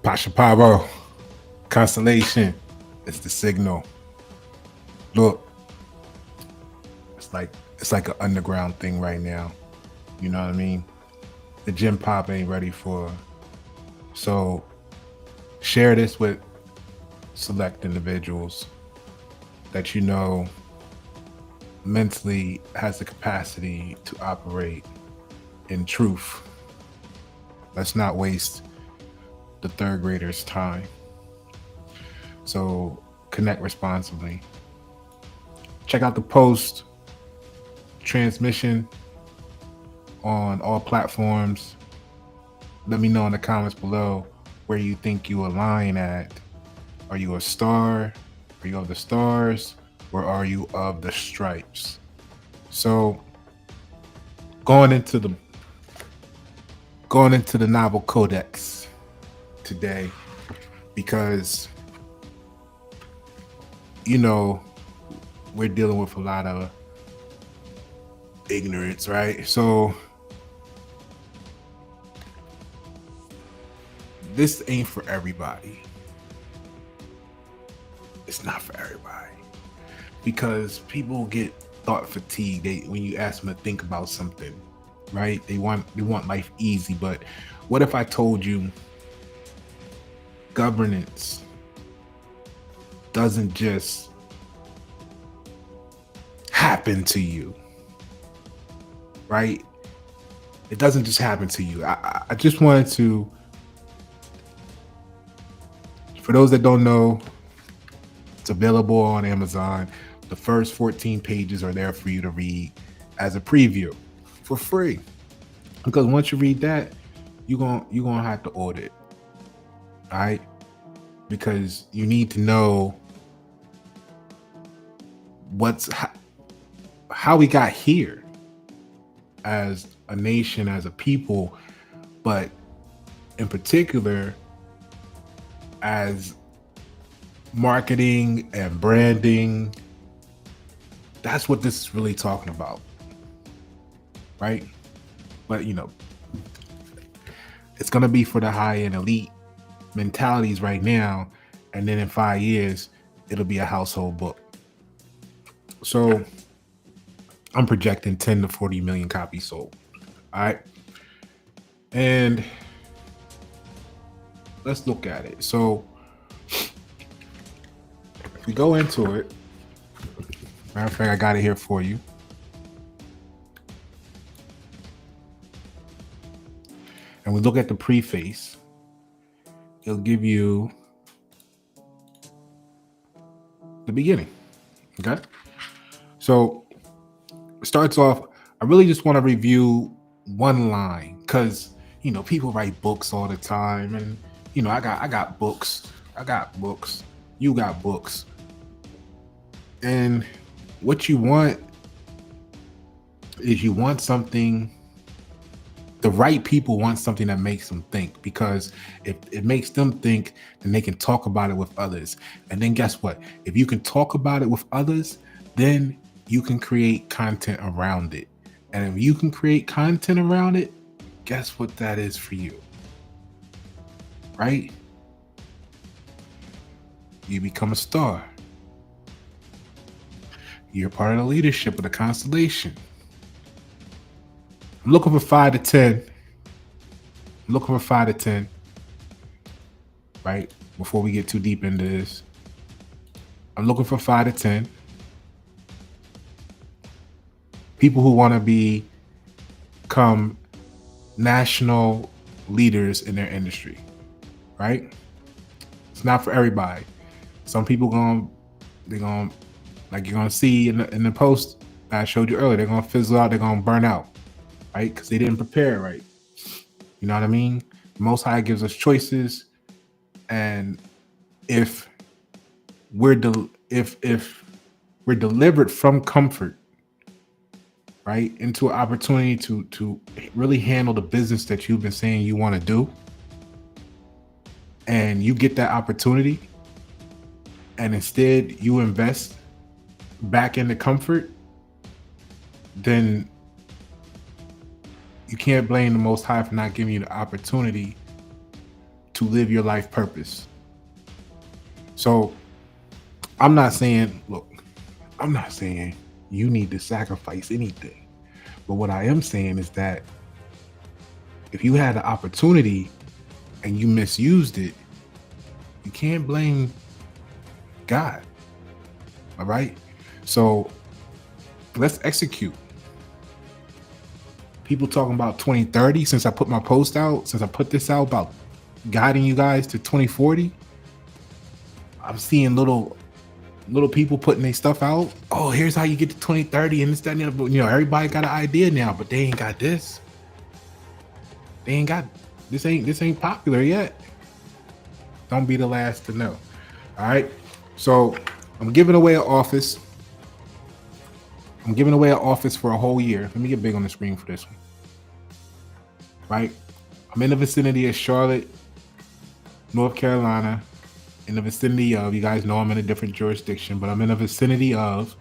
Pasha Paroh, Constellation. It's the signal. Look, it's like an underground thing right now. You know what I mean? The gym pop ain't ready for. So share this with select individuals that you know mentally has the capacity to operate in truth. Let's not waste the third graders' time. So connect responsibly. Check out the post transmission on all platforms. Let me know in the comments below where you think you align at. Are you a star? Are you of the stars? Or are you of the stripes? So going into the Novel Codex today, because you know we're dealing with a lot of ignorance, right? So this ain't for everybody. It's not for everybody, because people get thought fatigue. When you ask them to think about something, right? They want life easy. But what if I told you governance doesn't just happen to you, right? It doesn't just happen to you. I just wanted to, for those that don't know, it's available on Amazon. The first 14 pages are there for you to read as a preview for free. Because once you read that, you're gonna have to order it. All right? Because you need to know how we got here as a nation, as a people, but in particular as marketing and branding. That's what this is really talking about, right? But it's gonna be for the high-end elite mentalities right now, and then in 5 years it'll be a household book. So I'm projecting 10 to 40 million copies sold. All right, and let's look at it. So if we go into it, matter of fact, I got it here for you. And we look at the preface, it'll give you the beginning. Okay. So it starts off, I really just want to review one line, because people write books all the time, and I got books. You got books. And what you want is something. The right people want something that makes them think, because if it makes them think, then they can talk about it with others. And then guess what? If you can talk about it with others, then you can create content around it. And if you can create content around it, guess what that is for you? Right? You become a star. You're part of the leadership of the Constellation. I'm looking for 5 to 10. Right? Before we get too deep into this, I'm looking for 5 to 10 people who want to become national leaders in their industry. Right? It's not for everybody. Some people they're gonna, like you're gonna see in the post I showed you earlier, they're gonna fizzle out, they're gonna burn out, right? Because they didn't prepare right. You know what I mean? Most High gives us choices, and if we're delivered from comfort, right, into an opportunity to really handle the business that you've been saying you want to do, and you get that opportunity, and instead you invest back into comfort, then you can't blame the Most High for not giving you the opportunity to live your life purpose. So I'm not saying, look, I'm not saying you need to sacrifice anything. But what I am saying is that if you had the opportunity and you misused it, you can't blame God. All right. So let's execute. People talking about 2030 since I put my post out, since I put this out about guiding you guys to 2040. I'm seeing little people putting their stuff out. Oh, here's how you get to 2030 and this, that, and the other. You know, everybody got an idea now, but they ain't got this. They ain't got this ain't popular yet. Don't be the last to know. All right. So I'm giving away an office. I'm giving away an office for a whole year. Let me get big on the screen for this one. Right? I'm in the vicinity of Charlotte, North Carolina. In the vicinity of, you guys know I'm in a different jurisdiction, but I'm in the vicinity of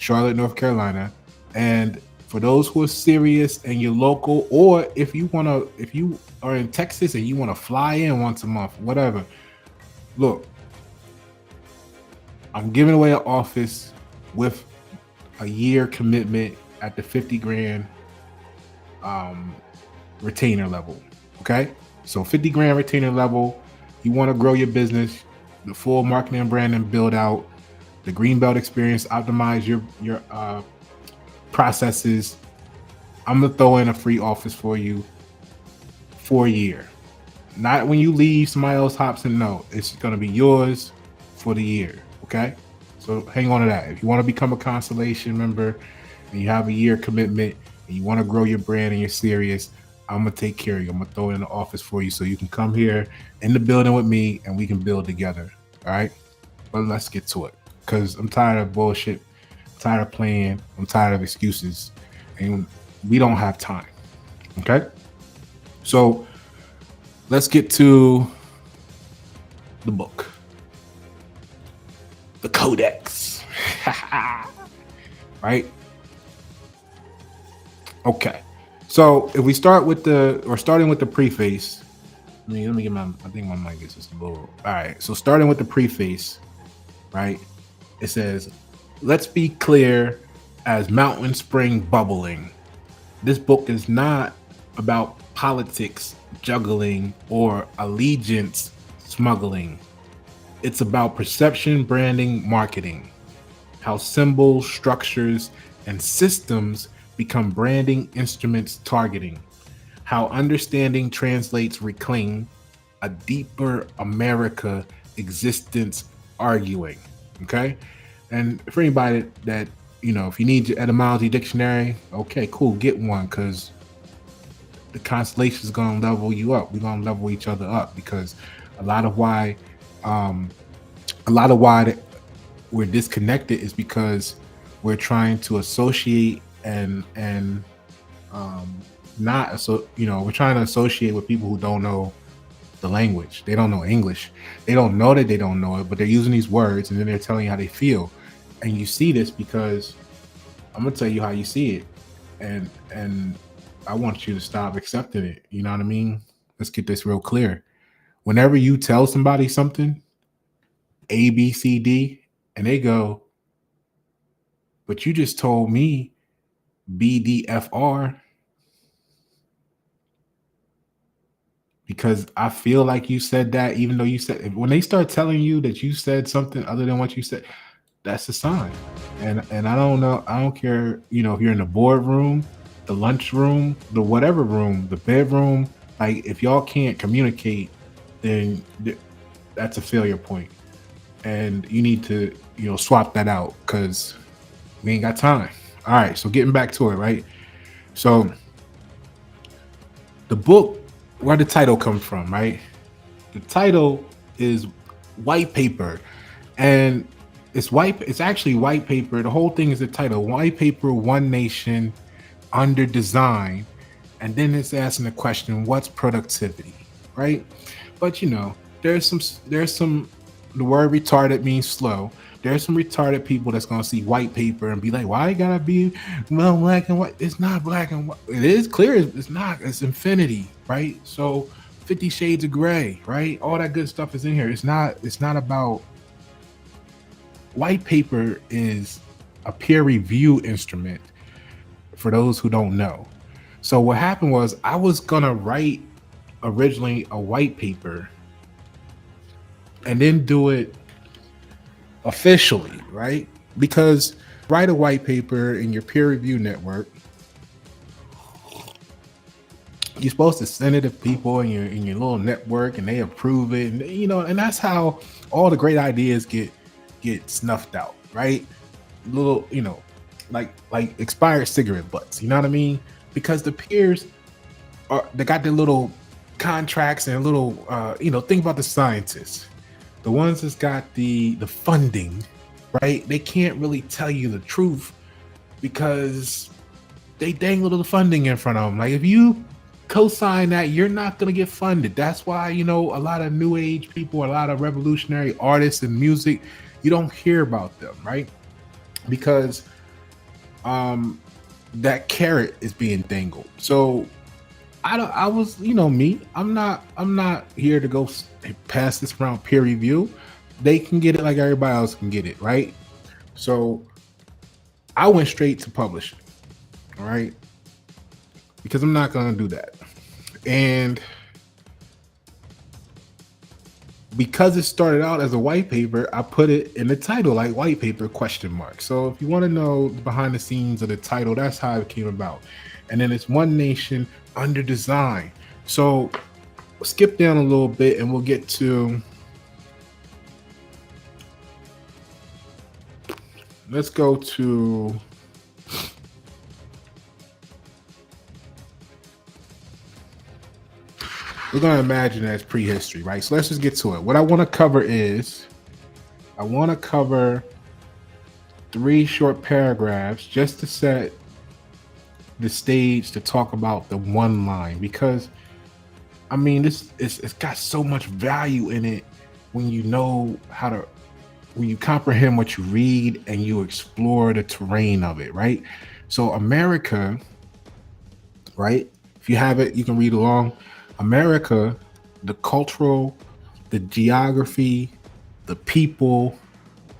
Charlotte, North Carolina. And for those who are serious and you're local, or if you are in Texas and you want to fly in once a month, whatever, look, I'm giving away an office with a year commitment at the 50 grand retainer level. Okay. So 50 grand retainer level, you want to grow your business, the full marketing and branding build out, the Greenbelt experience, optimize your processes. I'm gonna throw in a free office for you for a year. Not when you leave, somebody else hops in. No, it's gonna be yours for the year. Okay, so hang on to that. If you want to become a Constellation member and you have a year commitment and you want to grow your brand and you're serious, I'm gonna take care of you. I'm gonna throw in the office for you so you can come here in the building with me and we can build together. All right, but let's get to it because I'm tired of bullshit, I'm tired of playing, I'm tired of excuses, and we don't have time. Okay, so let's get to the book, the Codex. Right? Okay. So if we starting with the preface, let me get I think my mic is just a little. All right. So starting with the preface, right? It says, "Let's be clear as mountain spring bubbling. This book is not about politics juggling or allegiance smuggling. It's about perception, branding, marketing, how symbols, structures, and systems become branding instruments targeting, how understanding translates reclaim a deeper America existence arguing." Okay. And for anybody that, if you need your etymology dictionary, okay, cool, get one, because the Constellation is going to level you up. We're going to level each other up, because a lot of why that we're disconnected is because we're trying to associate and not so we're trying to associate with people who don't know the language. They don't know English. They don't know that they don't know it, but they're using these words and then they're telling you how they feel. And you see this because I'm gonna tell you how you see it, and I want you to stop accepting it. You know what I mean? Let's get this real clear. Whenever you tell somebody something, A, B, C, D, and they go, "But you just told me B, D, F, R," because I feel like you said that, even though you said, when they start telling you that you said something other than what you said, that's a sign. And I don't know, I don't care, if you're in the boardroom, the lunchroom, the whatever room, the bedroom, like if y'all can't communicate, then that's a failure point. And you need to, swap that out, because we ain't got time. All right, so getting back to it, right? So the book, where the title comes from, right? The title is white paper, and it's actually white paper. The whole thing is the title, white paper, one nation under design. And then it's asking the question, what's productivity, right? But there's some, the word retarded means slow. There's some retarded people that's gonna see white paper and be like, why it gotta be black and white? It's not black and white. It is clear. It's not. It's infinity, right? So 50 Shades of Gray, right? All that good stuff is in here. It's not about white paper is a peer review instrument for those who don't know. So what happened was I was gonna write originally a white paper and then do it officially, right? Because write a white paper in your peer review network, you're supposed to send it to people in your little network and they approve it, and and that's how all the great ideas get snuffed out, right? Little, like expired cigarette butts, you know what I mean? Because the peers they got their little contracts and little think about the scientists, the ones that's got the funding, right? They can't really tell you the truth because they dangle the funding in front of them. Like if you co-sign that, you're not going to get funded. That's why a lot of new age people, a lot of revolutionary artists and music, you don't hear about them, right? Because that carrot is being dangled. So I was, me. I'm not here to go pass this around peer review. They can get it like everybody else can get it, right? So I went straight to publishing, all right, because I'm not gonna do that. And because it started out as a white paper, I put it in the title like white paper question mark. So if you want to know behind the scenes of the title, that's how it came about. And then it's One Nation Under Design. So we'll skip down a little bit and we'll get to, let's go to, we're going to imagine that's prehistory, right? So let's just get to it. What I want to cover is, I want to cover 3 short paragraphs just to set the stage to talk about the one line, because I mean it's got so much value in it when you know how to, when you comprehend what you read and you explore the terrain of it, right? So America, right? If you have it, you can read along. America, the cultural, the geography, the people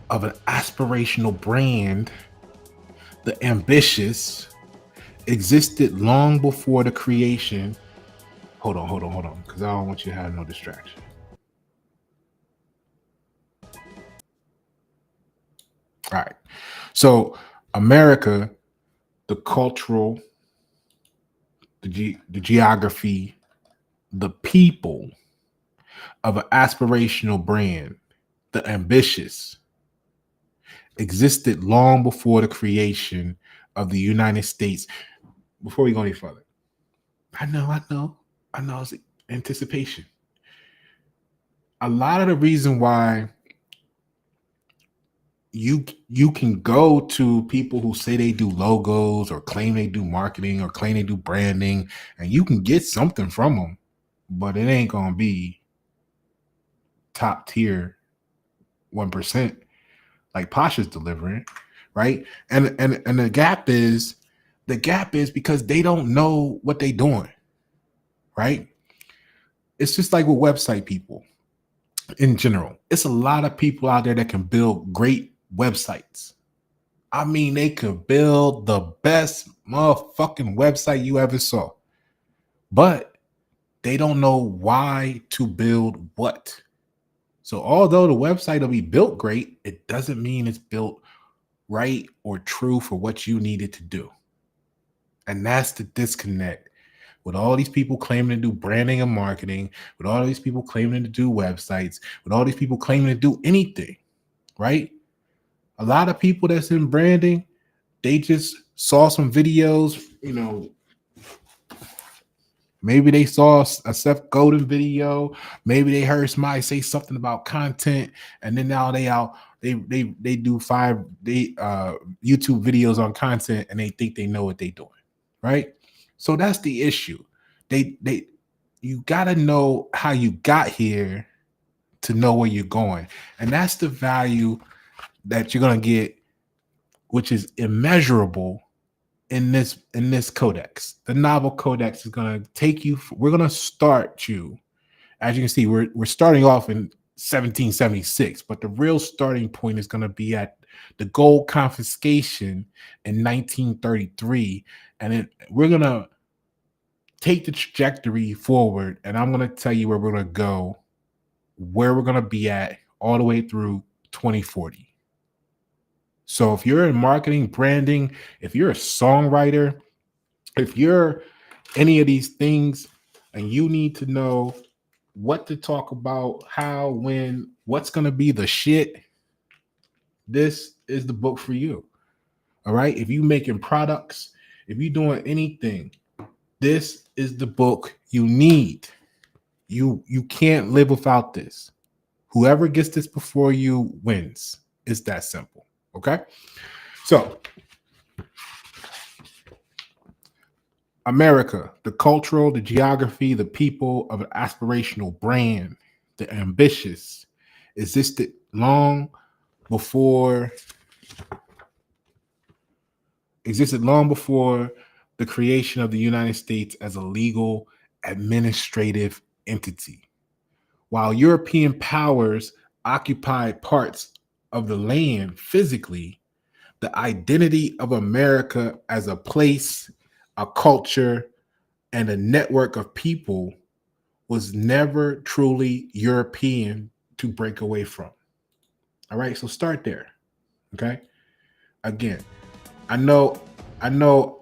of an aspirational brand, the ambitious, existed long before the creation. Hold on, because I don't want you to have no distraction. All right. So America, the cultural, the geography, the people of an aspirational brand, the ambitious, existed long before the creation of the United States. Before we go any further, I know, it's anticipation. A lot of the reason why you can go to people who say they do logos or claim they do marketing or claim they do branding, and you can get something from them, but it ain't gonna be top tier 1% like Pasha's delivering, right? And the gap is because they don't know what they're doing, right? It's just like with website people in general. It's a lot of people out there that can build great websites. I mean, they could build the best motherfucking website you ever saw, but they don't know why to build what. So although the website will be built great, it doesn't mean it's built right or true for what you needed to do. And that's the disconnect with all these people claiming to do branding and marketing, with all these people claiming to do websites, with all these people claiming to do anything, right? A lot of people that's in branding, they just saw some videos, maybe they saw a Seth Godin video, maybe they heard somebody say something about content, and then now they do 5 YouTube videos on content and they think they know what they're doing, right? So that's the issue. They you got to know how you got here to know where you're going, and that's the value that you're going to get, which is immeasurable in this codex. The Novel Codex is going to take you, we're going to start you As you can see, we're starting off in 1776, but the real starting point is going to be at the gold confiscation in 1933, and then we're going to take the trajectory forward, and I'm going to tell you where we're going to go, where we're going to be at all the way through 2040. So if you're in marketing, branding, if you're a songwriter, if you're any of these things and you need to know what to talk about, how, when, what's going to be the shit, this is the book for you. All right. If you making products, if you're doing anything, this is the book you need. You can't live without this. Whoever gets this before you wins. It's that simple. Okay. So America, the cultural, the geography, the people of an aspirational brand, the ambitious, existed long before the creation of the United States as a legal administrative entity. While European powers occupied parts of the land physically, the identity of America as a place, a culture, and a network of people was never truly European to break away from. All right, so start there. Okay. Again, I know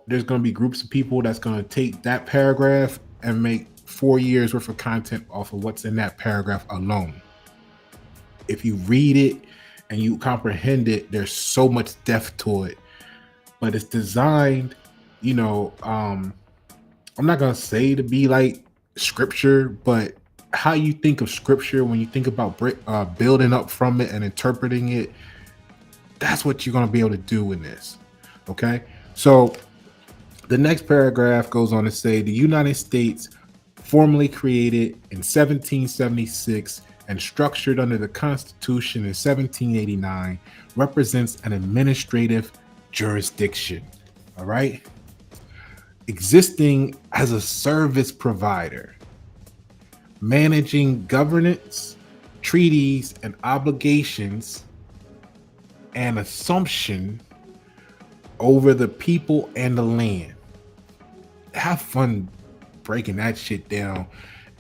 there's going to be groups of people that's going to take that paragraph and make 4 years worth of content off of what's in that paragraph alone. If you read it and you comprehend it, there's so much depth to it, but it's designed, I'm not going to say to be like scripture, but how you think of scripture when you think about building up from it and interpreting it, that's what you're going to be able to do in this. Okay. So the next paragraph goes on to say the United States, formally created in 1776 and structured under the Constitution in 1789, represents an administrative jurisdiction. All right. Existing as a service provider, managing governance, treaties, and obligations and assumption over the people and the land. Have fun breaking that shit down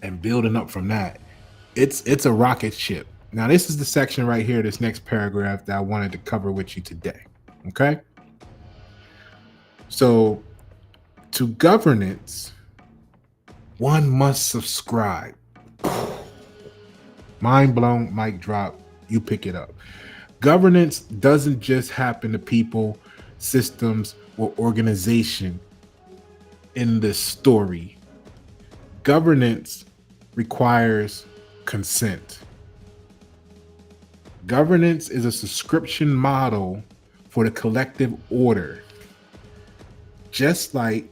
and building up from that. It's a rocket ship. Now, this is the section right here, this next paragraph that I wanted to cover with you today. Okay. So to governance, one must subscribe. Mind blown, mic drop, you pick it up. Governance doesn't just happen to people, systems, or organization in this story. Governance requires consent. Governance is a subscription model for the collective order. Just like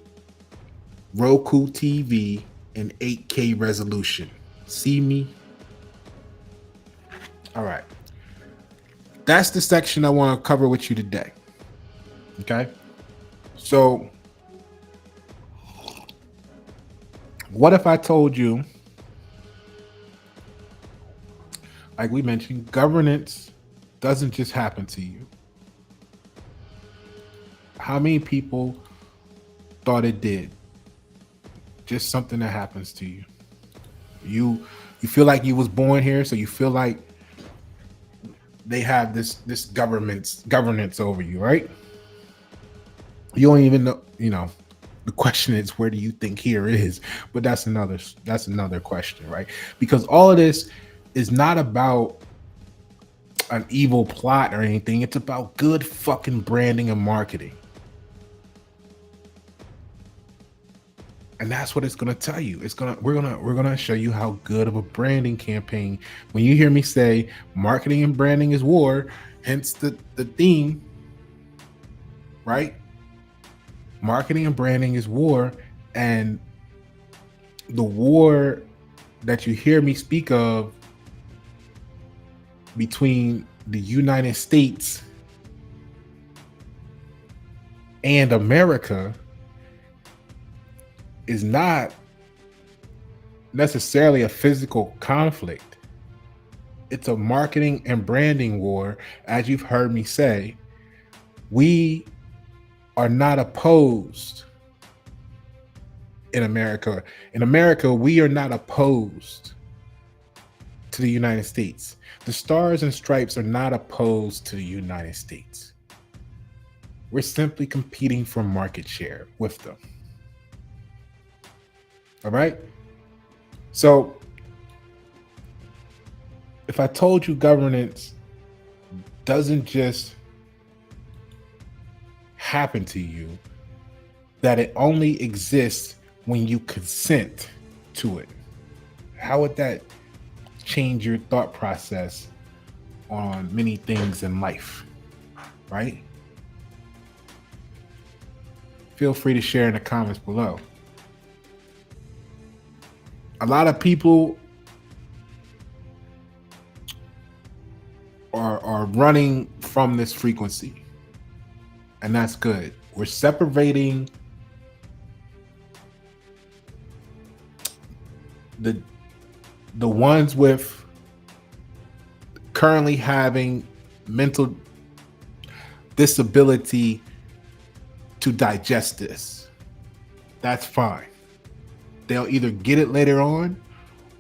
Roku TV and 8K resolution. See me? All right. That's the section I want to cover with you today. Okay. So, what if I told you, like we mentioned, governance doesn't just happen to you? How many people thought it did? Just something that happens to you. You feel like you was born here, so you feel like they have this governance over you, right? You don't even know, the question is, where do you think here is? But that's another question, right? Because all of this is not about an evil plot or anything. It's about good fucking branding and marketing. And that's what it's gonna tell you. We're gonna show you how good of a branding campaign. When you hear me say marketing and branding is war, hence the theme, right? Marketing and branding is war, and the war that you hear me speak of between the United States and America is not necessarily a physical conflict. It's a marketing and branding war. As you've heard me say, we are not opposed in America. In America, we are not opposed to the United States. The Stars and Stripes are not opposed to the United States. We're simply competing for market share with them. All right? So, if I told you governance doesn't just happen to you, that it only exists when you consent to it, how would that change your thought process on many things in life, right? Feel free to share in the comments below. A lot of people are running from this frequency, and that's good. We're separating the ones with currently having mental disability to digest this. That's fine. They'll either get it later on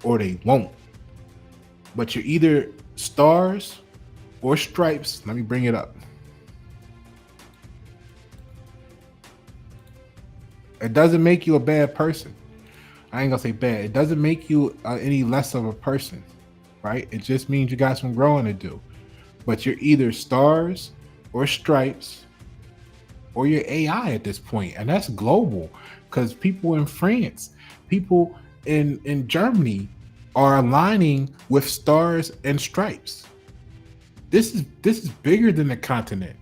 or they won't. But you're either stars or stripes. Let me bring it up. It doesn't make you a bad person. I ain't gonna say bad. It doesn't make you any less of a person, right? It just means you got some growing to do. But you're either stars or stripes or you're AI at this point. And that's global, because people in France, people in Germany are aligning with stars and stripes. This is bigger than the continent.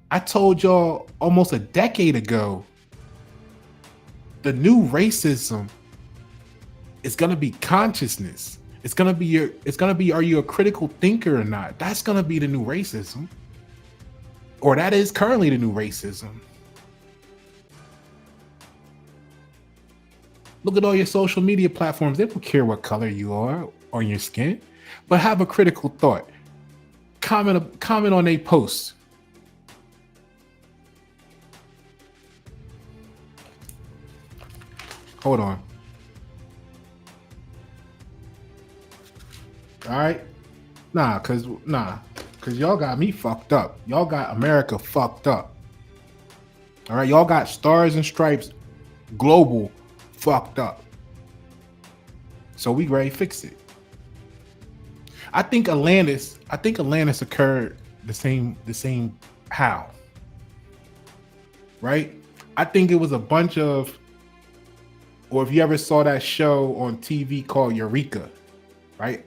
I told y'all almost a decade ago, the new racism is gonna be consciousness. It's gonna be are you a critical thinker or not? That's gonna be the new racism. Or that is currently the new racism. Look at all your social media platforms. They don't care what color you are on your skin, but have a critical thought. Comment on a post. Hold on. All right. Cause y'all got me fucked up. Y'all got America fucked up. All right. Y'all got stars and stripes global fucked up. So we ready to fix it. I think Atlantis occurred the same how. Right? I think it was a bunch of, or if you ever saw that show on TV called Eureka, right?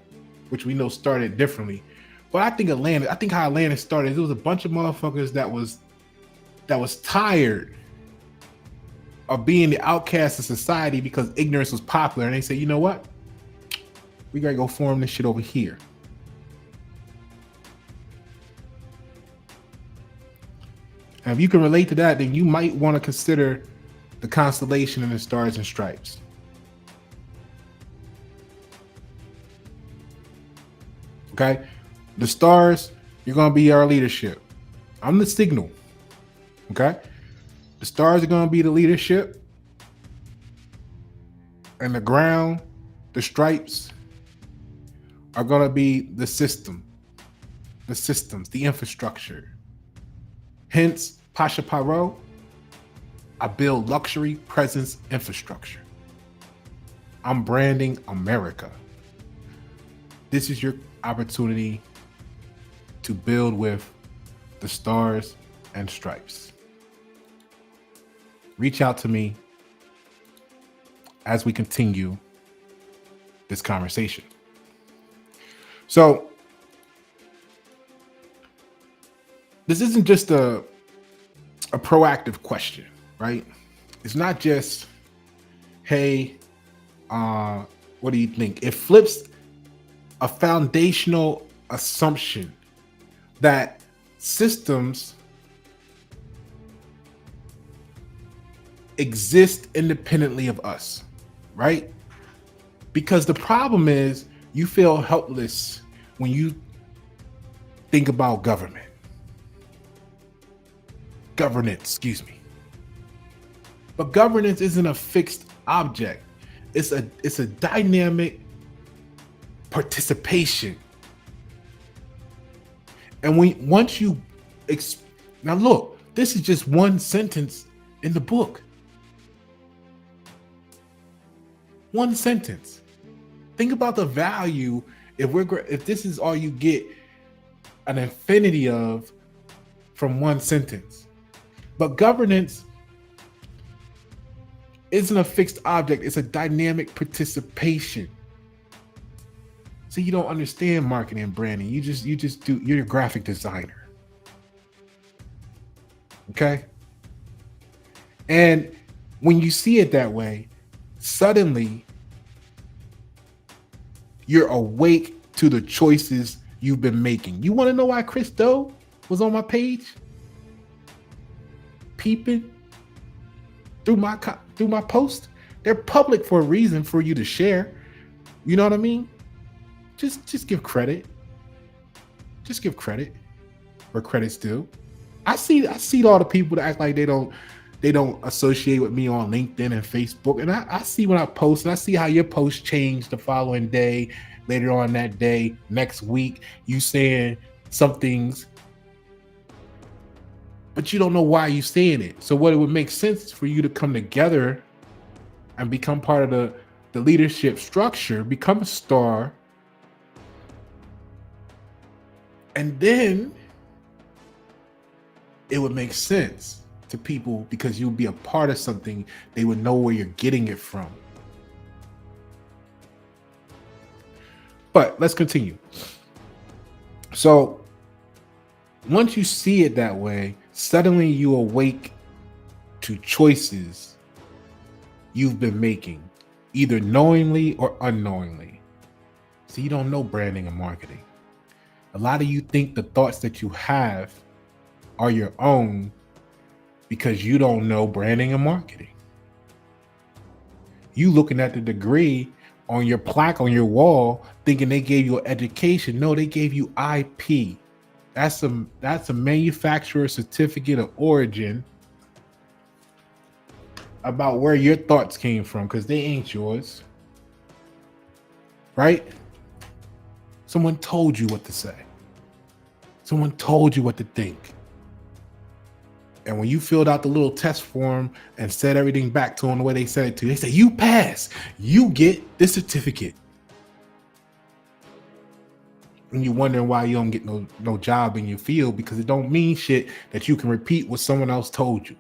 Which we know started differently. But I think how Atlantis started, it was a bunch of motherfuckers that was tired of being the outcast of society because ignorance was popular. And they said, you know what? We gotta go form this shit over here. And if you can relate to that, then you might want to consider the Constellation and the Stars and Stripes. Okay? The stars, you're going to be our leadership. I'm the signal. Okay? The stars are going to be the leadership. And the ground, the stripes, are going to be the system. The systems, the infrastructure. Hence, Pasha Paroh, I build luxury presence infrastructure. I'm branding America. This is your opportunity to build with the stars and stripes. Reach out to me as we continue this conversation. So, this isn't just a proactive question, right? It's not just, hey, what do you think? It flips a foundational assumption that systems exist independently of us. right? Because the problem is you feel helpless when you think about governance, excuse me. But governance isn't a fixed object. It's a dynamic participation. And once you now look, this is just one sentence in the book. One sentence. Think about the value if this is all you get an infinity of from one sentence. But governance isn't a fixed object, it's a dynamic participation. So you don't understand marketing and branding. You're a graphic designer. Okay? And when you see it that way, suddenly you're awake to the choices you've been making. You want to know why Chris Doe was on my page? Peeping through my post? They're public for a reason for you to share. You know what I mean? Just give credit. Just give credit where credit's due. I see all the people that act like they don't associate with me on LinkedIn and Facebook. And I see when I post, and I see how your post changed the following day, later on that day, next week, you saying some things, but you don't know why you're saying it. So what it would make sense for you to come together and become part of the leadership structure, become a star, and then it would make sense to people because you'll be a part of something. They would know where you're getting it from. But let's continue. So once you see it that way, suddenly you awake to choices you've been making, either knowingly or unknowingly. So you don't know branding and marketing. A lot of you think the thoughts that you have are your own because you don't know branding and marketing. You looking at the degree on your plaque on your wall thinking they gave you an education. No, they gave you IP. That's a manufacturer certificate of origin about where your thoughts came from, because they ain't yours. Right? Someone told you what to say. Someone told you what to think. And when you filled out the little test form and said everything back to them the way they said it to you, they say, you pass, you get the certificate. And you're wondering why you don't get no job in your field, because it don't mean shit that you can repeat what someone else told you.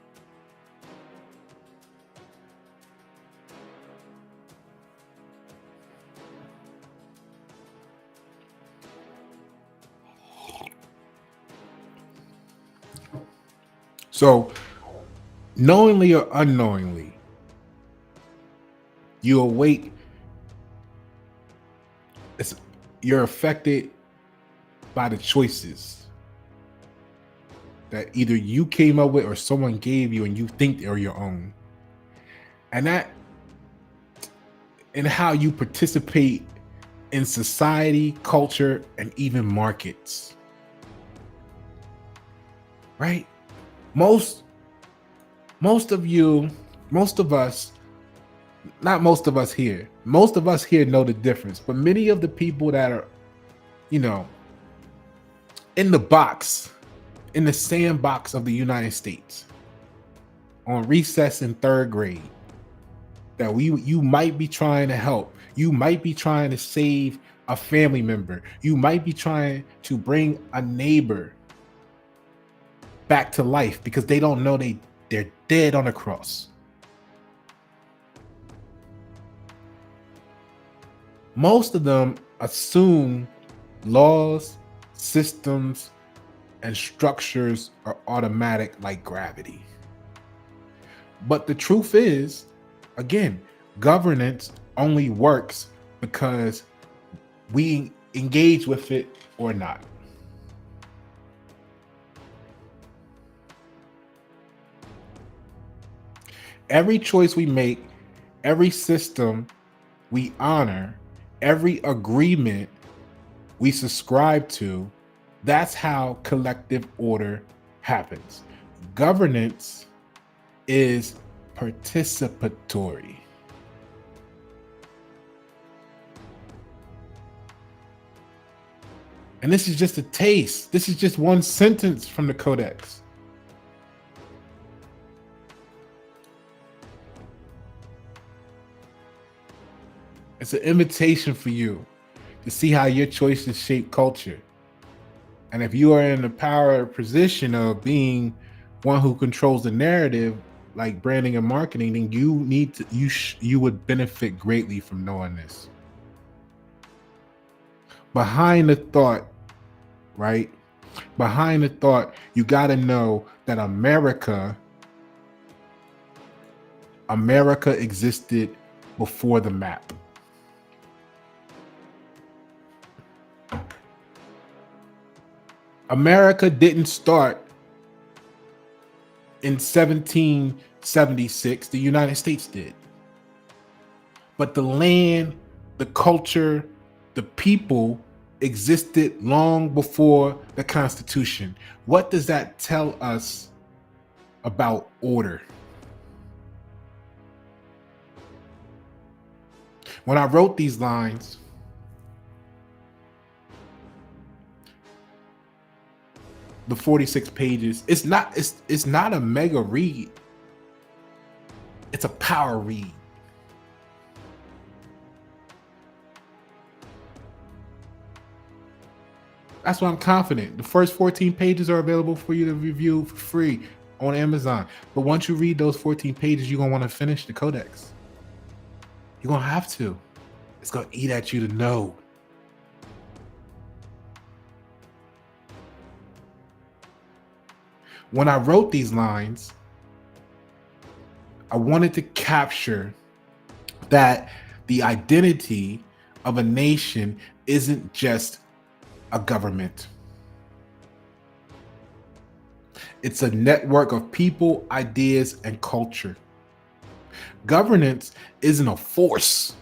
So, knowingly or unknowingly, you awake. You're affected by the choices that either you came up with or someone gave you and you think they're your own. And how you participate in society, culture, and even markets. Right? Most of us here know the difference, but many of the people that are, in the box, in the sandbox of the United States, on recess in third grade, that you might be trying to help, you might be trying to save a family member, you might be trying to bring a neighbor back to life because they don't know they're dead on a cross. Most of them assume laws, systems, and structures are automatic like gravity. But the truth is, again, governance only works because we engage with it or not. Every choice we make every system we honor, every agreement we subscribe to, that's how collective order happens. Governance is participatory. And this is just a taste. This is just one sentence from the Codex. It's an invitation for you to see how your choices shape culture. And if you are in the power position of being one who controls the narrative, like branding and marketing, then you need to you would benefit greatly from knowing this. Behind the thought, right? Behind the thought, you got to know that America existed before the map. America didn't start in 1776. The United States did. But the land, the culture, the people existed long before the Constitution. What does that tell us about order? When I wrote these lines, the 46 pages, it's not a mega read. It's a power read. That's why I'm confident. The first 14 pages are available for you to review for free on Amazon. But once you read those 14 pages, you're going to want to finish the Codex. You're going to have to. It's going to eat at you to know. When I wrote these lines, I wanted to capture that the identity of a nation isn't just a government. It's a network of people, ideas, and culture. Governance isn't a force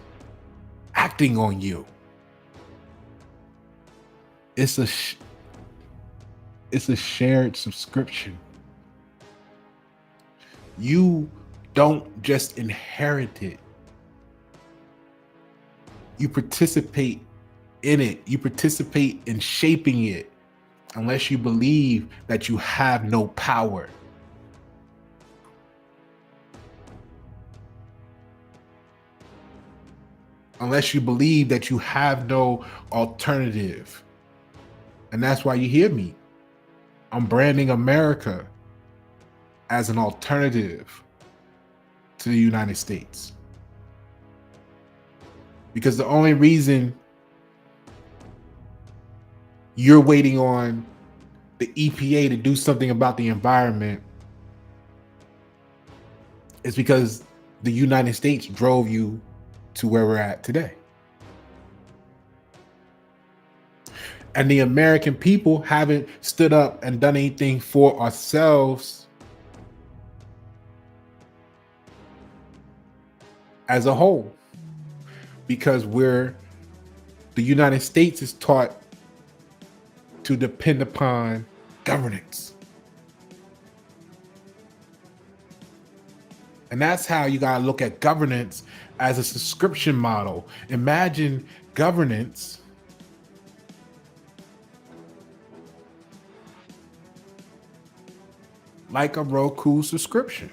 acting on you. It's a shared subscription. You don't just inherit it. You participate in it. You participate in shaping it, unless you believe that you have no power. Unless you believe that you have no alternative. And that's why you hear me. I'm branding America as an alternative to the United States. Because the only reason you're waiting on the EPA to do something about the environment is because the United States drove you to where we're at today. And the American people haven't stood up and done anything for ourselves as a whole, because the United States is taught to depend upon governance. And that's how you got to look at governance as a subscription model. Imagine governance like a Roku subscription.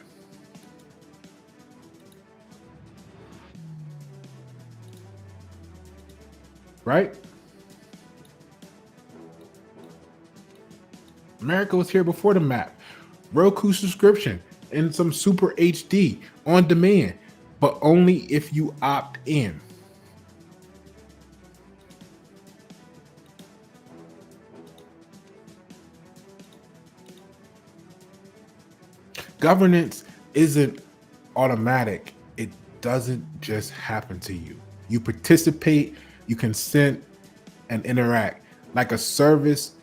Right? America was here before the map. Roku subscription and some super HD on demand, but only if you opt in. Governance isn't automatic. It doesn't just happen to you. You participate, you consent, and interact. Like a service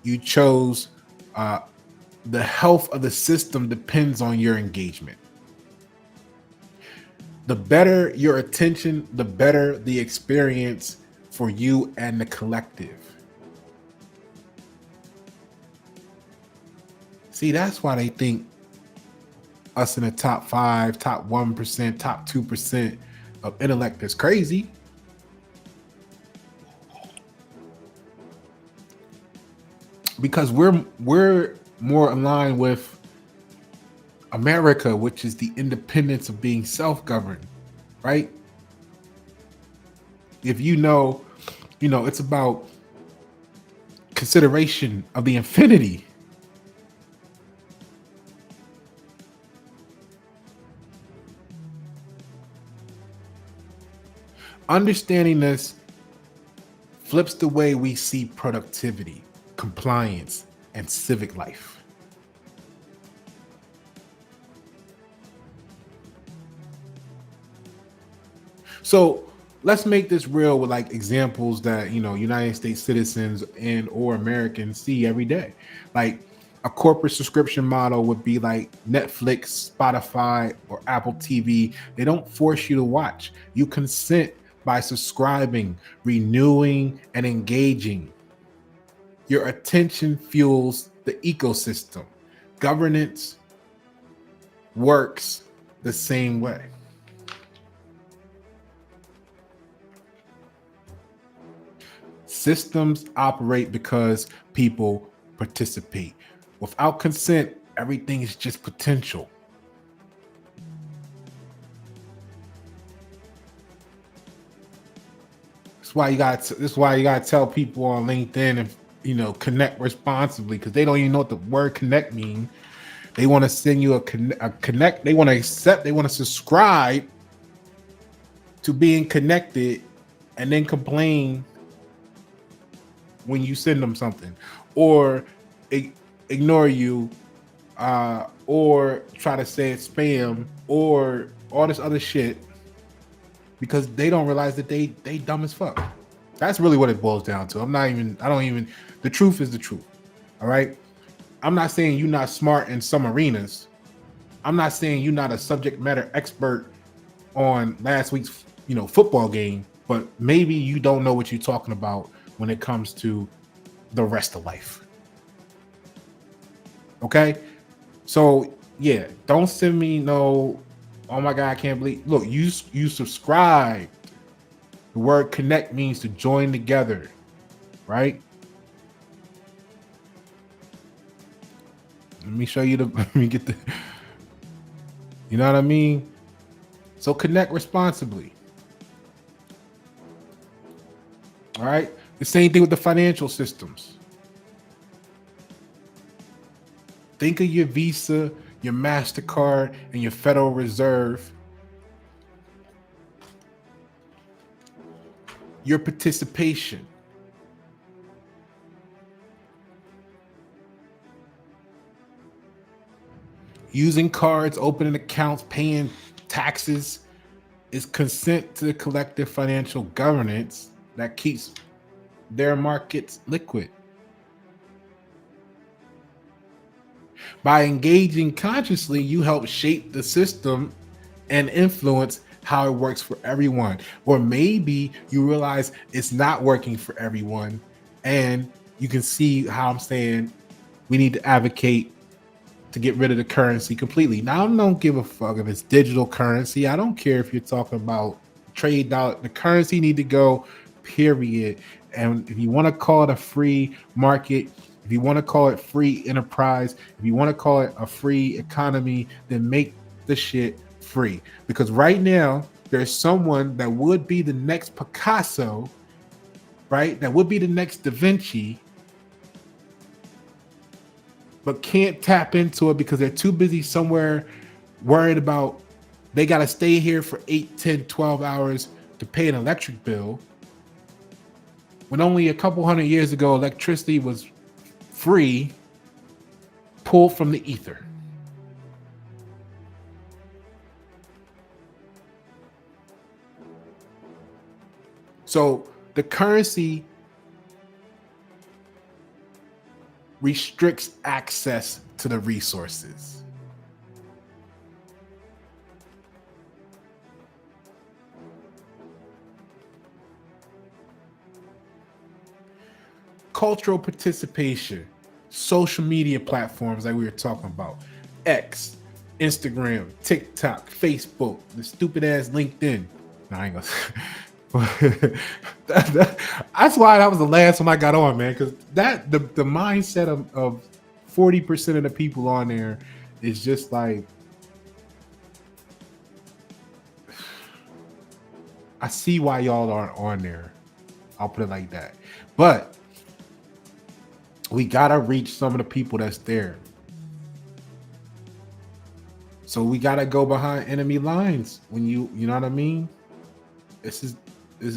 you chose, the health of the system depends on your engagement. The better your attention, the better the experience for you and the collective. See, that's why they think us in the top 5, top 1%, top 2% of intellect is crazy. Because we're more aligned with America, which is the independence of being self-governed, right? If it's about consideration of the infinity. Understanding this flips the way we see productivity, compliance, and civic life. So let's make this real with like examples that United States citizens and or Americans see every day. Like a corporate subscription model would be like Netflix, Spotify, or Apple TV. They don't force you to watch. You consent by subscribing, renewing, and engaging. Your attention fuels the ecosystem. Governance works the same way. Systems operate because people participate. Without consent, everything is just potential. That's why you gotta tell people on LinkedIn and connect responsibly, because they don't even know what the word connect means. They want to send you a connect. They want to accept. They want to subscribe to being connected, and then complain when you send them something, or ignore you, or try to say it's spam, or all this other shit, because they don't realize that they dumb as fuck. That's really what it boils down to. The truth is the truth. All right. I'm not saying you're not smart in some arenas. I'm not saying you're not a subject matter expert on last week's, football game, but maybe you don't know what you're talking about when it comes to the rest of life. Okay? So yeah, don't send me no, oh my God, I can't believe. Look, you subscribe. The word connect means to join together, right? Let me show you let me get the, you know what I mean? So connect responsibly. All right? The same thing with the financial systems. Think of your Visa, your MasterCard, and your Federal Reserve. Your participation. Using cards, opening accounts, paying taxes is consent to the collective financial governance that keeps their markets liquid. By engaging consciously, you help shape the system and influence how it works for everyone. Or maybe you realize it's not working for everyone, and you can see how I'm saying we need to advocate to get rid of the currency completely. Now, I don't give a fuck if it's digital currency. I don't care if you're talking about trade dollar. The currency need to go, period. And if you want to call it a free market, if you want to call it free enterprise, if you want to call it a free economy, then make the shit free. Because right now, there's someone that would be the next Picasso, right? That would be the next Da Vinci, but can't tap into it because they're too busy somewhere worried about they got to stay here for 8, 10, 12 hours to pay an electric bill. When only a couple hundred years ago, electricity was free, pulled from the ether. So the currency restricts access to the resources. cultural participation, social media platforms like we were talking about, X, Instagram, TikTok, Facebook, the stupid ass LinkedIn. No, I ain't gonna. That's why that was the last one I got on, man. Because the mindset of 40% of the people on there is just like, I see why y'all aren't on there. I'll put it like that. But we gotta reach some of the people that's there. So we gotta go behind enemy lines when you know what I mean? This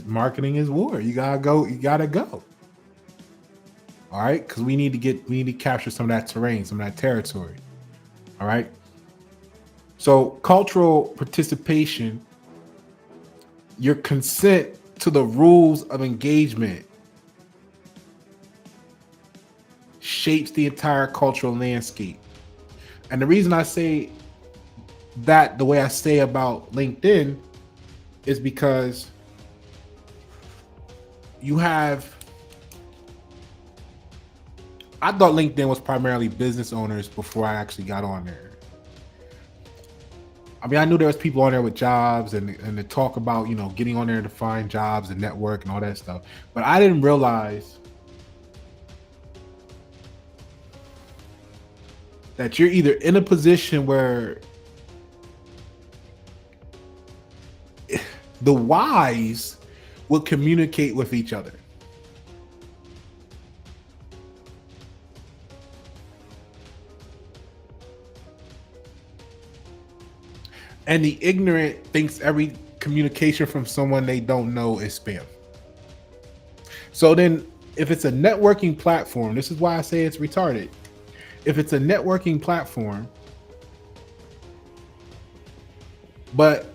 marketing is war. You gotta go. All right, because we need to capture some of that terrain, some of that territory. All right. So cultural participation, your consent to the rules of engagement shapes the entire cultural landscape. And the reason I say that the way I say about LinkedIn is because I thought LinkedIn was primarily business owners before I actually got on there. I mean, I knew there was people on there with jobs and to talk about, getting on there to find jobs and network and all that stuff. But I didn't realize that you're either in a position where the wise will communicate with each other. And the ignorant thinks every communication from someone they don't know is spam. So then if it's a networking platform, this is why I say it's retarded. If it's a networking platform, but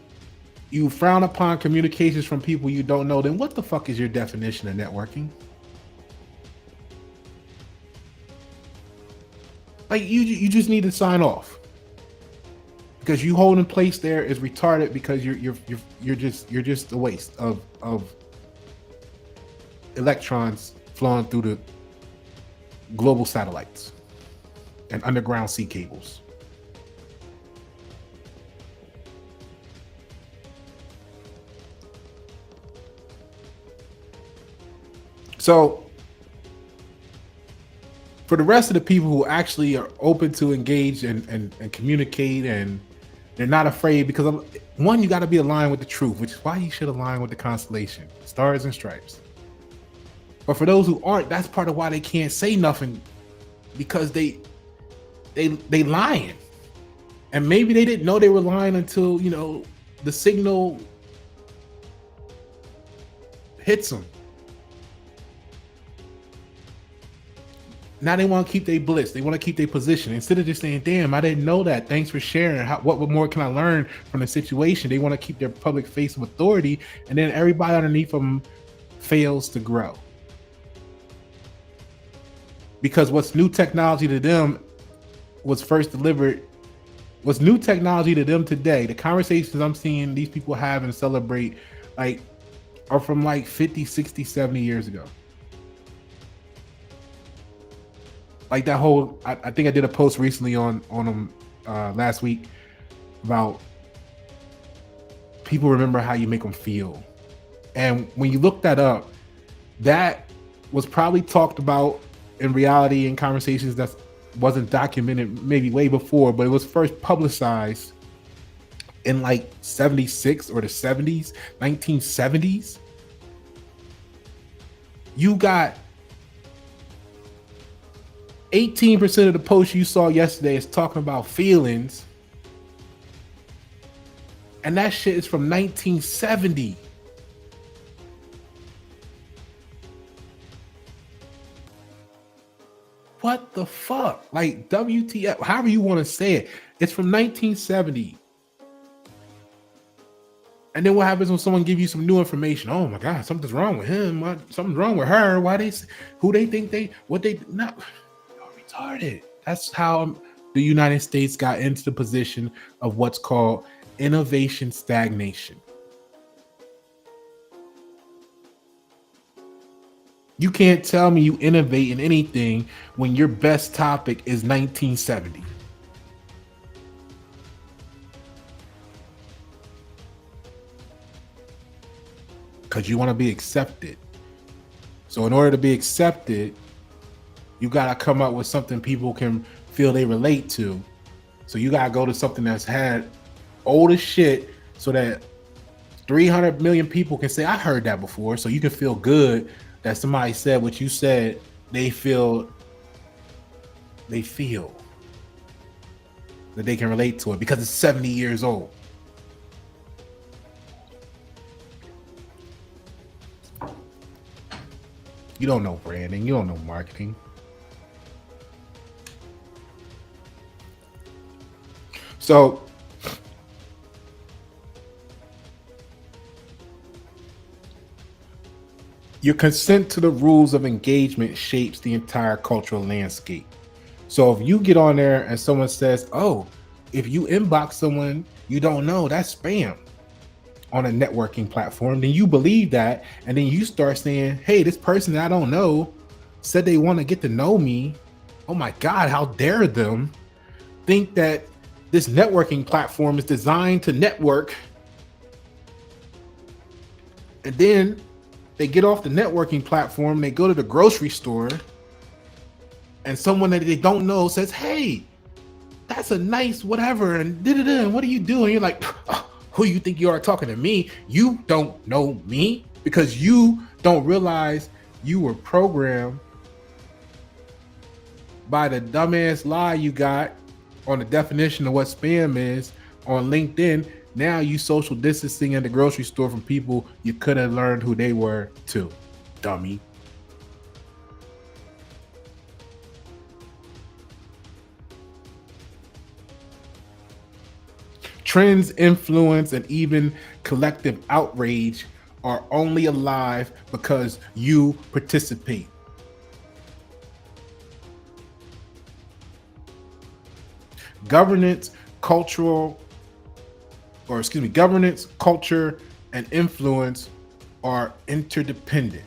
you frown upon communications from people you don't know, then what the fuck is your definition of networking? Like you just need to sign off. Because you holding place there is retarded because you're just a waste of electrons flowing through the global satellites and underground sea cables. So for the rest of the people who actually are open to engage and communicate, and they're not afraid, because one, you got to be aligned with the truth, which is why you should align with the constellation, stars and stripes. But for those who aren't, that's part of why they can't say nothing, because they lying. And maybe they didn't know they were lying until, the signal hits them. Now they want to keep their bliss. They want to keep their position. Instead of just saying, damn, I didn't know that. Thanks for sharing. What more can I learn from the situation? They want to keep their public face of authority. And then everybody underneath them fails to grow. Because what's new technology to them was first delivered. What's new technology to them today, the conversations I'm seeing these people have and celebrate, are from 50, 60, 70 years ago. Like that whole, I think I did a post recently on them last week about people remember how you make them feel. And when you look that up, that was probably talked about in reality in conversations that wasn't documented maybe way before, but it was first publicized in 76 or the 70s, 1970s. You got 18% of the posts you saw yesterday is talking about feelings. And that shit is from 1970. What the fuck? WTF, however you want to say it. It's from 1970. And then what happens when someone gives you some new information? Oh my God, something's wrong with him. Something's wrong with her. Who they think what they, no. Retarded. That's how the United States got into the position of what's called innovation stagnation. You can't tell me you innovate in anything when your best topic is 1970 because you want to be accepted. So in order to be accepted, you got to come up with something people can feel they relate to. So you got to go to something that's had old as shit so that 300 million people can say, I heard that before. So you can feel good that somebody said what you said. They feel that they can relate to it because it's 70 years old. You don't know branding. You don't know marketing. So your consent to the rules of engagement shapes the entire cultural landscape. So if you get on there and someone says, oh, if you inbox someone you don't know, that's spam on a networking platform, then you believe that. And then you start saying, hey, this person that I don't know said they want to get to know me. Oh my God, how dare them think that this networking platform is designed to network. And then they get off the networking platform, they go to the grocery store, and someone that they don't know says, hey, that's a nice whatever, and da-da-da, and what are you doing? You're like, oh, who you think you are talking to me? You don't know me because you don't realize you were programmed by the dumbass lie you got on the definition of what spam is on LinkedIn. Now you social distancing at the grocery store from people you could have learned who they were too, dummy. Trends, influence, and even collective outrage are only alive because you participate. Governance, governance, culture, and influence are interdependent.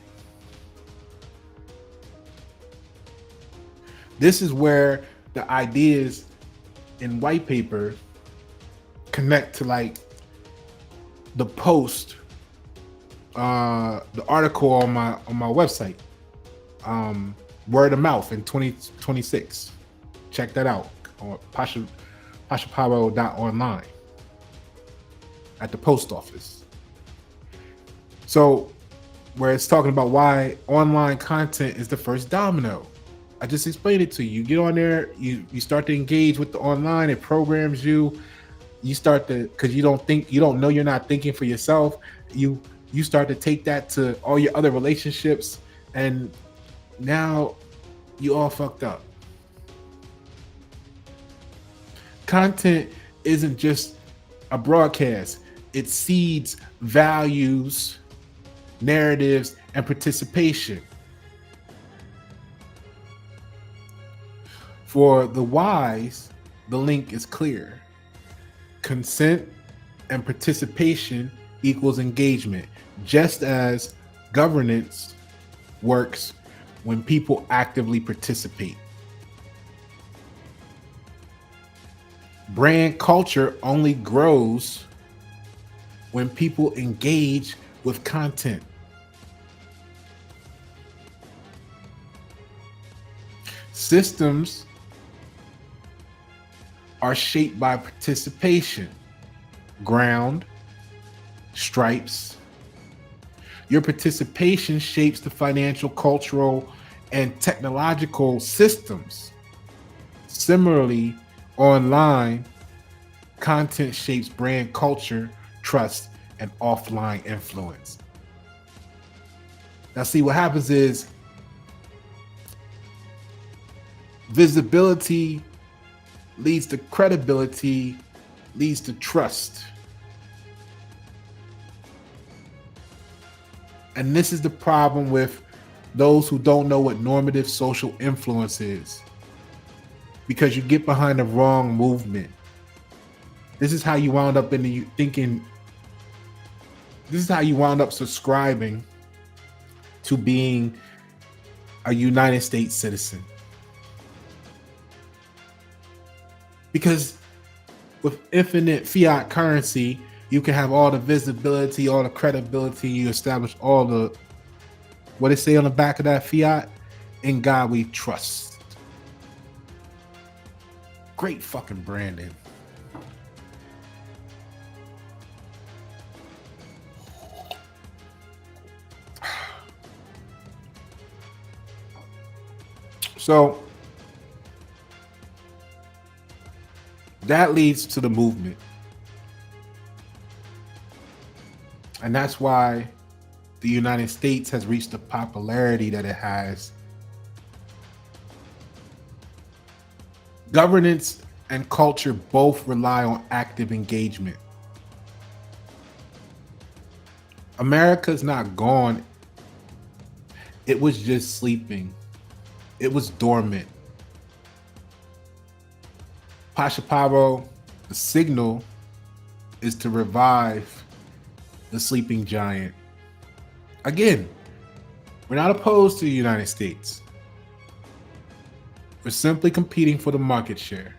This is where the ideas in white paper connect to like the post, the article on my website, word of mouth in 2026. Check that out on Pasha Paroh online at the post office. So where it's talking about why online content is the first domino. I just explained it to you. You get on there, you start to engage with the online, it programs you. You start to, because you don't know, you're not thinking for yourself. You start to take that to all your other relationships, and now you all fucked up. Content isn't just a broadcast. It seeds values, narratives, and participation. For the wise, the link is clear. Consent and participation equals engagement, just as governance works when people actively participate. Brand culture only grows when people engage with content. Systems are shaped by participation. Ground, stripes. Your participation shapes the financial, cultural, and technological systems. Similarly, online, content shapes brand culture, trust, and offline influence. Now, see, what happens is visibility leads to credibility, leads to trust. And this is the problem with those who don't know what normative social influence is, because you get behind the wrong movement. This is how you wound up this is how you wound up subscribing to being a United States citizen. Because with infinite fiat currency, you can have all the visibility, all the credibility, you establish all the, what they say on the back of that fiat, in God we trust. Great fucking branding. So that leads to the movement. And that's why the United States has reached the popularity that it has. Governance and culture both rely on active engagement. America's not gone. It was just sleeping. It was dormant. Pasha Paroh, the signal is to revive the sleeping giant. Again, we're not opposed to the United States. We're simply competing for the market share.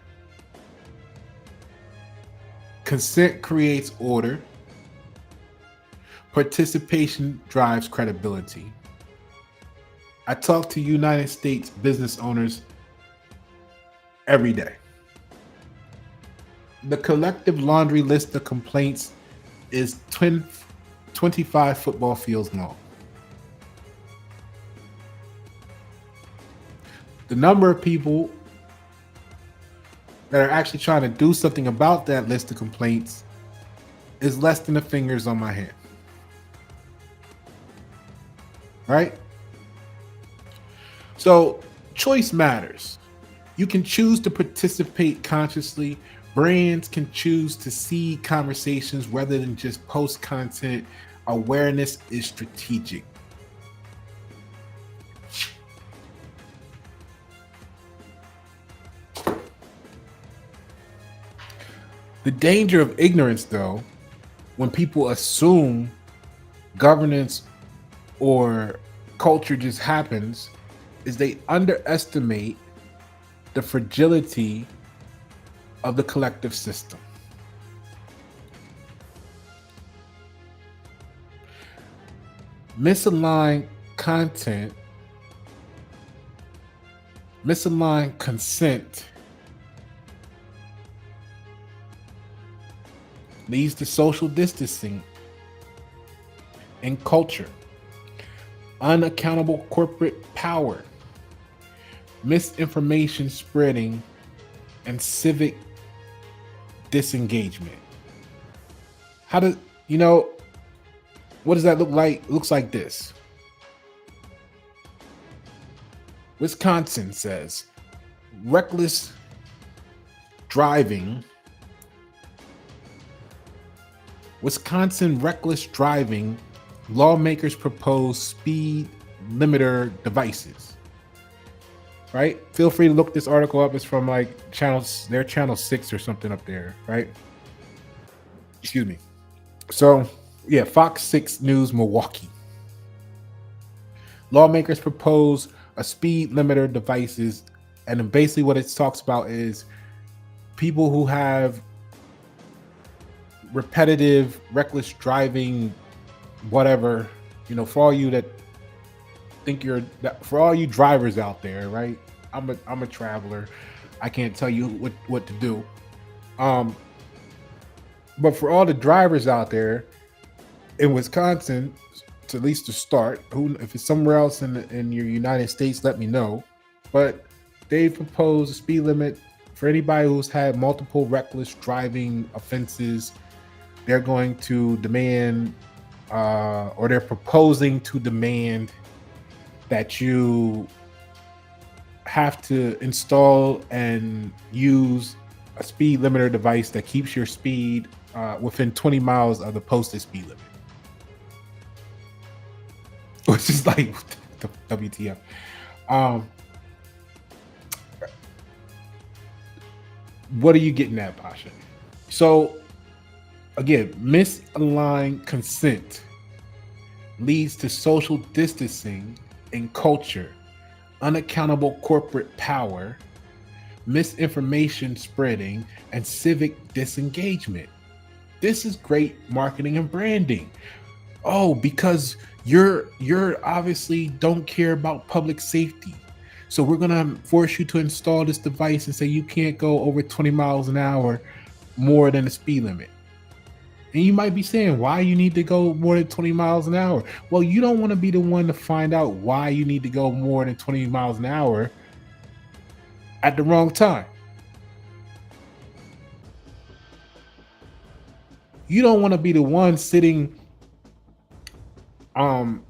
Consent creates order. Participation drives credibility. I talk to United States business owners every day. The collective laundry list of complaints is 25 football fields long. The number of people that are actually trying to do something about that list of complaints is less than the fingers on my hand. Right? So choice matters. You can choose to participate consciously. Brands can choose to seed conversations rather than just post content. Awareness is strategic. The danger of ignorance, though, when people assume governance or culture just happens, is they underestimate the fragility of the collective system. Misaligned content, misaligned consent leads to social distancing in culture, unaccountable corporate power, misinformation spreading, and civic disengagement. How does, what does that look like? It looks like this. Wisconsin says reckless driving. Wisconsin reckless driving. Lawmakers propose speed limiter devices. Right? Feel free to look this article up. It's from their channel 6 or something up there, right? Excuse me. So, yeah, Fox 6 News Milwaukee. Lawmakers propose a speed limiter devices, and then basically what it talks about is people who have repetitive, reckless driving, whatever, for all you that think for all you drivers out there, right? I'm a traveler. I can't tell you what to do. But for all the drivers out there in Wisconsin, to at least to start, if it's somewhere else in your United States, let me know. But they propose a speed limit for anybody who's had multiple reckless driving offenses. They're going to demand, or they're proposing to demand that you have to install and use a speed limiter device that keeps your speed within 20 miles of the posted speed limit. Which is like WTF. What are you getting at, Pasha? So again, misaligned consent leads to social distancing in culture, unaccountable corporate power, misinformation spreading, and civic disengagement. This is great marketing and branding. Oh, because you're obviously don't care about public safety. So we're gonna force you to install this device and say you can't go over 20 miles an hour more than the speed limit. And you might be saying why you need to go more than 20 miles an hour. Well, you don't want to be the one to find out why you need to go more than 20 miles an hour at the wrong time. You don't want to be the one sitting um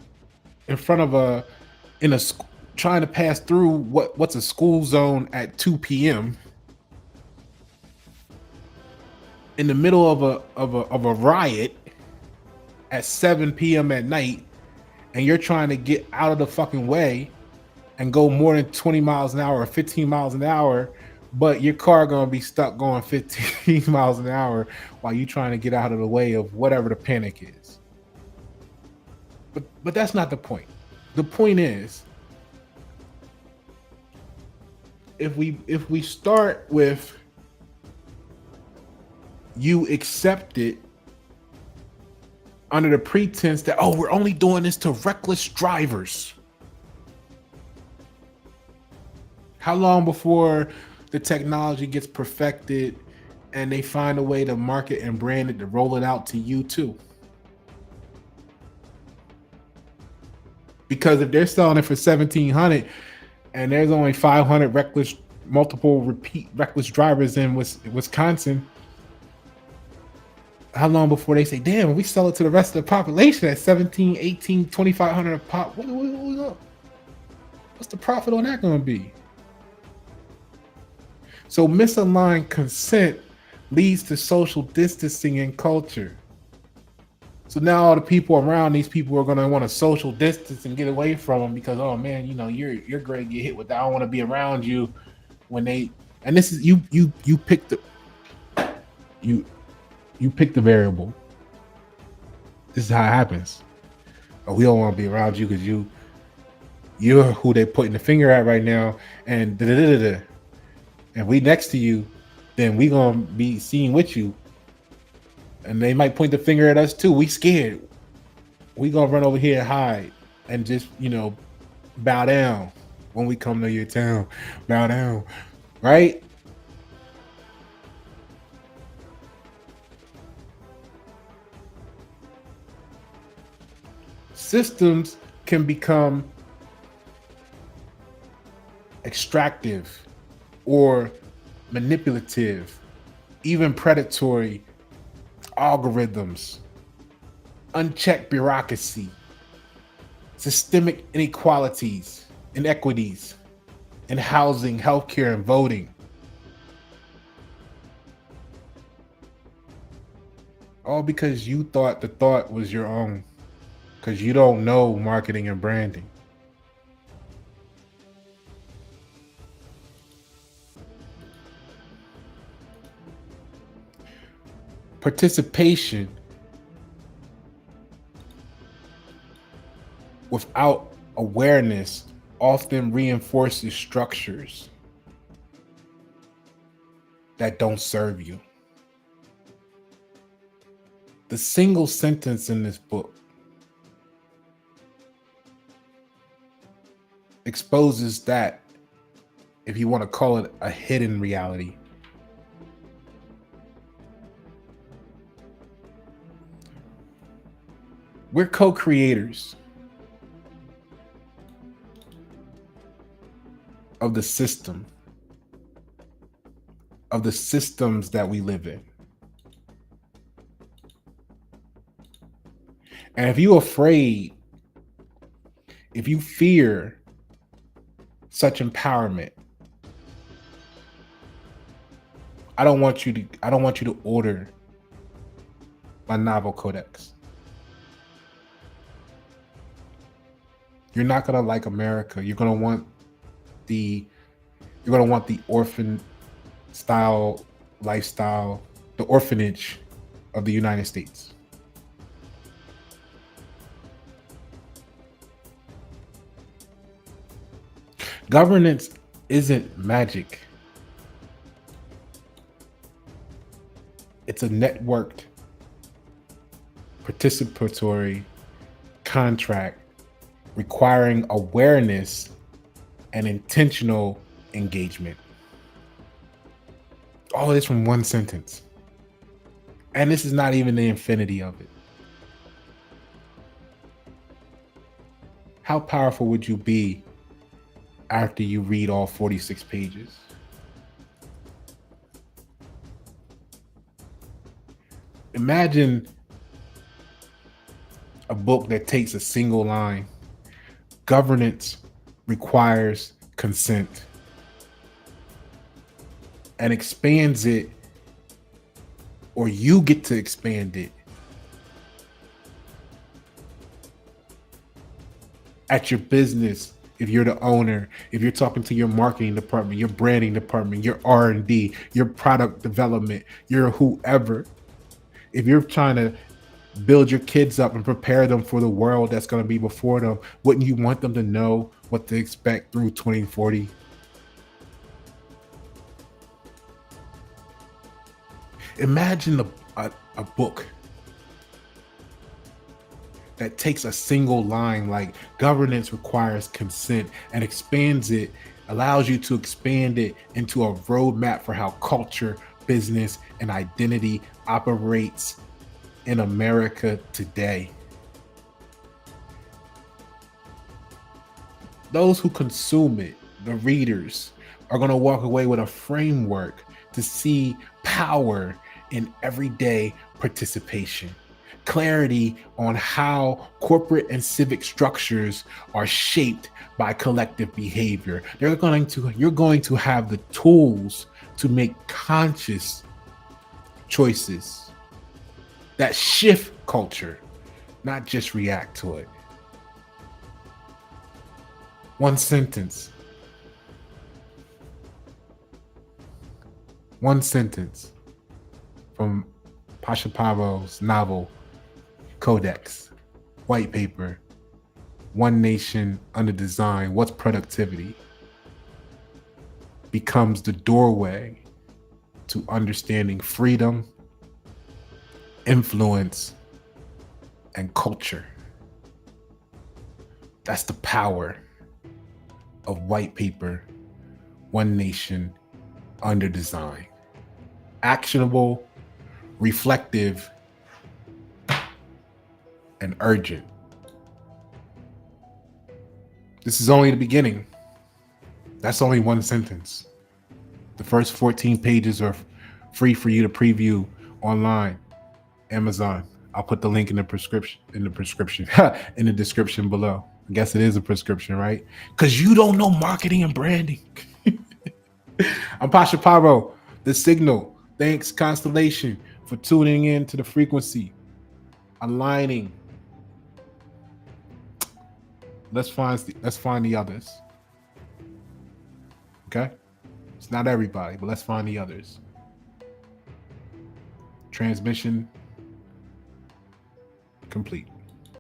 in front of a in a trying to pass through what's a school zone at 2 p.m. in the middle of a riot at 7 p.m. at night, and you're trying to get out of the fucking way and go more than 20 miles an hour or 15 miles an hour, but your car gonna be stuck going 15 miles an hour while you trying to get out of the way of whatever the panic is. But that's not the point. The point is, if we start with you accept it under the pretense that, oh, we're only doing this to reckless drivers. How long before the technology gets perfected and they find a way to market and brand it to roll it out to you too? Because if they're selling it for 1,700 and there's only 500 multiple repeat reckless drivers in Wisconsin, how long before they say, damn, we sell it to the rest of the population at 17, 18, 2,500 a pop? What's the profit on that going to be? So misaligned consent leads to social distancing in culture. So now all the people around these people are going to want to social distance and get away from them because, oh man, you're going to get hit with that. I don't want to be around you when they, and this is you pick the you pick the variable. This is how it happens. Oh, we don't want to be around you because you're who they putting the finger at right now, and and we next to you, then we gonna be seen with you, and they might point the finger at us too. We scared. We gonna run over here and hide and just bow down when we come to your town. Bow down, right? Systems can become extractive or manipulative, even predatory algorithms, unchecked bureaucracy, systemic inequalities, inequities in housing, healthcare, and voting. All because you thought the thought was your own, because you don't know marketing and branding. Participation without awareness often reinforces structures that don't serve you. The single sentence in this book exposes that, if you want to call it a hidden reality. We're co-creators of the system, of the systems that we live in. And if you're afraid, if you fear such empowerment, I don't want you to order my Novel Codex. You're not gonna like America. You're gonna want the orphan style lifestyle, the orphanage of the United States. Governance isn't magic. It's a networked, participatory contract requiring awareness and intentional engagement. All this from one sentence. And this is not even the infinity of it. How powerful would you be after you read all 46 pages? Imagine a book that takes a single line: governance requires consent, and expands it, or you get to expand it at your business. If you're the owner, if you're talking to your marketing department, your branding department, your R&D, your product development, your whoever, if you're trying to build your kids up and prepare them for the world that's going to be before them, wouldn't you want them to know what to expect through 2040? Imagine a book that takes a single line like governance requires consent and expands it, allows you to expand it into a roadmap for how culture, business, and identity operates in America today. Those who consume it, the readers, are going to walk away with a framework to see power in everyday participation, clarity on how corporate and civic structures are shaped by collective behavior. You're going to have the tools to make conscious choices that shift culture, not just react to it. One sentence. One sentence from Pasha Paroh's novel Codex, white paper, One Nation Under Design, What's Productivity, becomes the doorway to understanding freedom, influence, and culture. That's the power of white paper, One Nation Under Design. Actionable, reflective, and urgent. This is only the beginning. That's only one sentence. The first 14 pages are free for you to preview online. Amazon. I'll put the link in the prescription, in the description below. I guess it is a prescription, right? Because you don't know marketing and branding. I'm Pasha Paroh, The Signal. Thanks, Constellation, for tuning in to the frequency, aligning. Let's find the others. Okay? It's not everybody, but let's find the others. Transmission complete.